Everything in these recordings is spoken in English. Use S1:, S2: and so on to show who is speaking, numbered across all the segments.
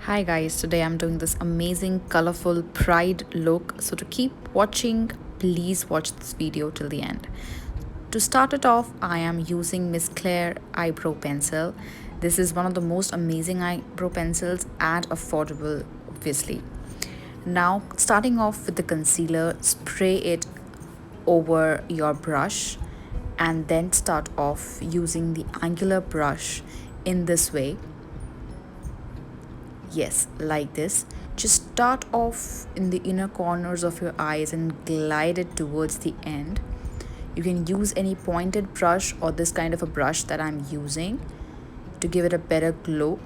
S1: Hi guys, today I'm doing this amazing colorful pride look. So to keep watching, please watch this video till the end. To start it off, I am using Miss Claire eyebrow pencil. This is one of the most amazing eyebrow pencils and affordable, obviously. Now, starting off with the concealer, spray it over your brush and then start off using the angular brush in this way. Yes, like this. Just start off in the inner corners of your eyes and glide it towards the end. You can use any pointed brush or this kind of a brush that I'm using to give it a better glow.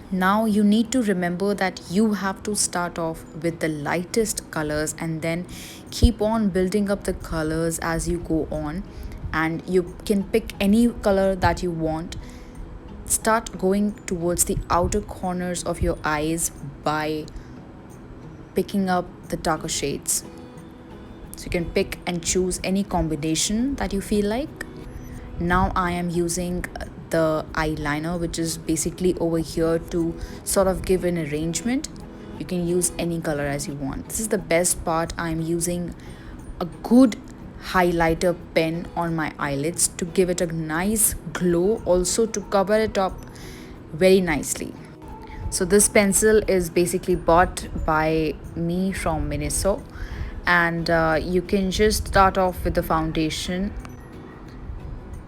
S1: Now you need to remember that you have to start off with the lightest colors and then keep on building up the colors as you go on, and you can pick any color that you want. Start going towards the outer corners of your eyes by picking up the darker shades. So you can pick and choose any combination that you feel like. Now I am using the eyeliner, which is basically over here to sort of give an arrangement. You can use any color as you want. This is the best part. I'm using a good highlighter pen on my eyelids to give it a nice glow, also to cover it up very nicely. So this pencil is basically bought by me from Miniso, and you can just start off with the foundation.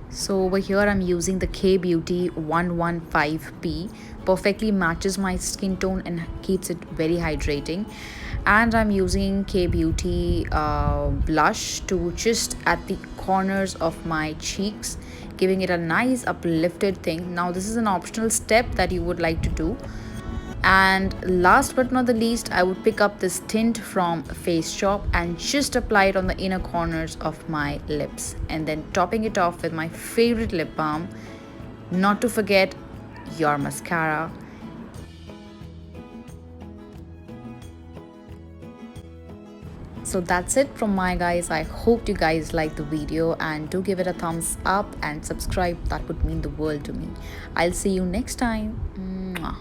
S1: So over here I'm using the K Beauty 115P. Perfectly matches my skin tone and keeps it very hydrating. And I'm using K Beauty blush to just at the corners of my cheeks, giving it a nice uplifted thing. Now this is an optional step that you would like to do. And last but not the least, I would pick up this tint from Face Shop and just apply it on the inner corners of my lips, and then topping it off with my favorite lip balm, not to forget your mascara. So that's it from my guys. I hope you guys like the video, and do give it a thumbs up and subscribe. That would mean the world to me. I'll see you next time. Mwah.